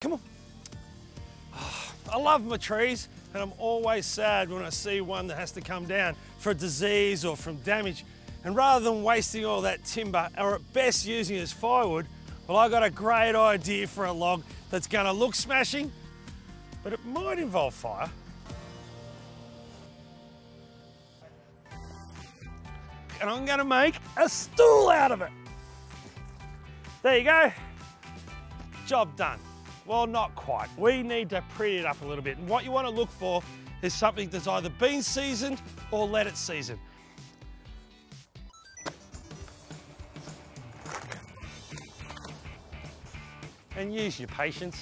Come on. Oh, I love my trees, and I'm always sad when I see one that has to come down for a disease or from damage. And rather than wasting all that timber, or at best using it as firewood, well, I got a great idea for a log that's gonna look smashing, but it might involve fire. And I'm gonna make a stool out of it. There you go. Job done. Well, not quite. We need to pretty it up a little bit. And what you want to look for is something that's either been seasoned or let it season. And use your patience.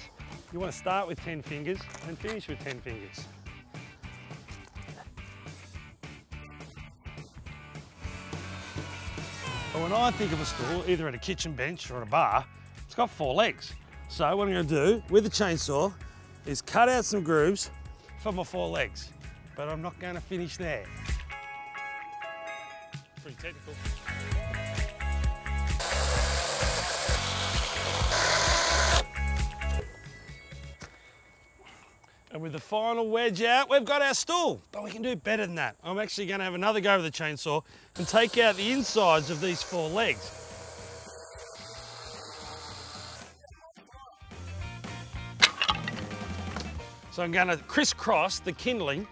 You want to start with 10 fingers and finish with 10 fingers. But when I think of a stool, either at a kitchen bench or at a bar, it's got 4 legs. So what I'm going to do with the chainsaw is cut out some grooves for my 4 legs. But I'm not going to finish there. Pretty technical. And with the final wedge out, we've got our stool. But we can do better than that. I'm actually going to have another go with the chainsaw and take out the insides of these 4 legs. So I'm going to crisscross the kindling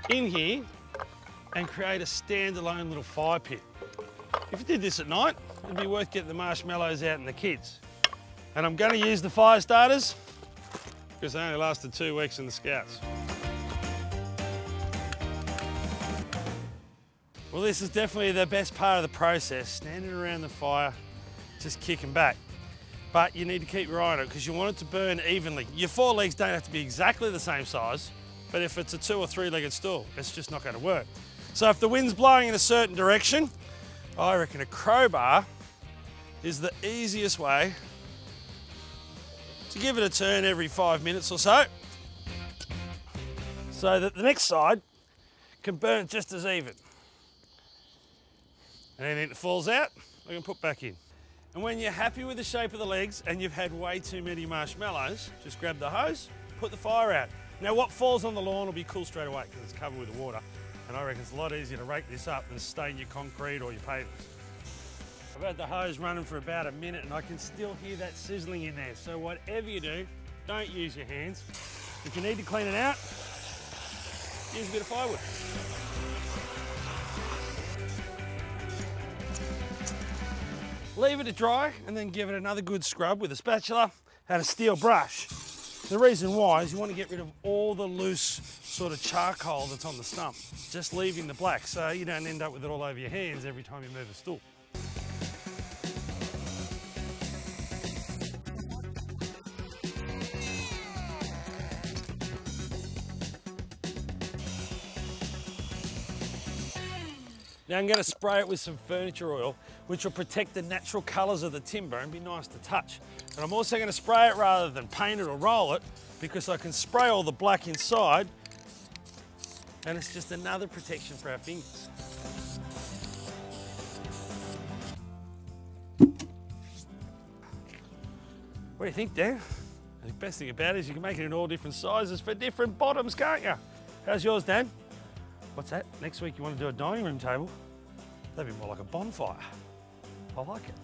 in here and create a standalone little fire pit. If you did this at night, it'd be worth getting the marshmallows out and the kids. And I'm going to use the fire starters because they only lasted 2 weeks in the Scouts. Well, this is definitely the best part of the process, standing around the fire, just kicking back. But you need to keep your eye on it because you want it to burn evenly. Your 4 legs don't have to be exactly the same size, but if it's a 2 or 3-legged stool, it's just not going to work. So if the wind's blowing in a certain direction, I reckon a crowbar is the easiest way to give it a turn every 5 minutes or so that the next side can burn just as even. And anything that falls out, I can put back in. And when you're happy with the shape of the legs and you've had way too many marshmallows, just grab the hose, put the fire out. Now what falls on the lawn will be cool straight away because it's covered with water. And I reckon it's a lot easier to rake this up than stain your concrete or your pavements. I've had the hose running for about a minute and I can still hear that sizzling in there. So whatever you do, don't use your hands. If you need to clean it out, use a bit of firewood. Leave it to dry and then give it another good scrub with a spatula and a steel brush. The reason why is you want to get rid of all the loose sort of charcoal that's on the stump, just leaving the black so you don't end up with it all over your hands every time you move a stool. Now I'm going to spray it with some furniture oil, which will protect the natural colours of the timber and be nice to touch. And I'm also going to spray it rather than paint it or roll it, because I can spray all the black inside, and it's just another protection for our fingers. What do you think, Dan? The best thing about it is you can make it in all different sizes for different bottoms, can't you? How's yours, Dan? What's that? Next week you want to do a dining room table? That'd be more like a bonfire. I like it.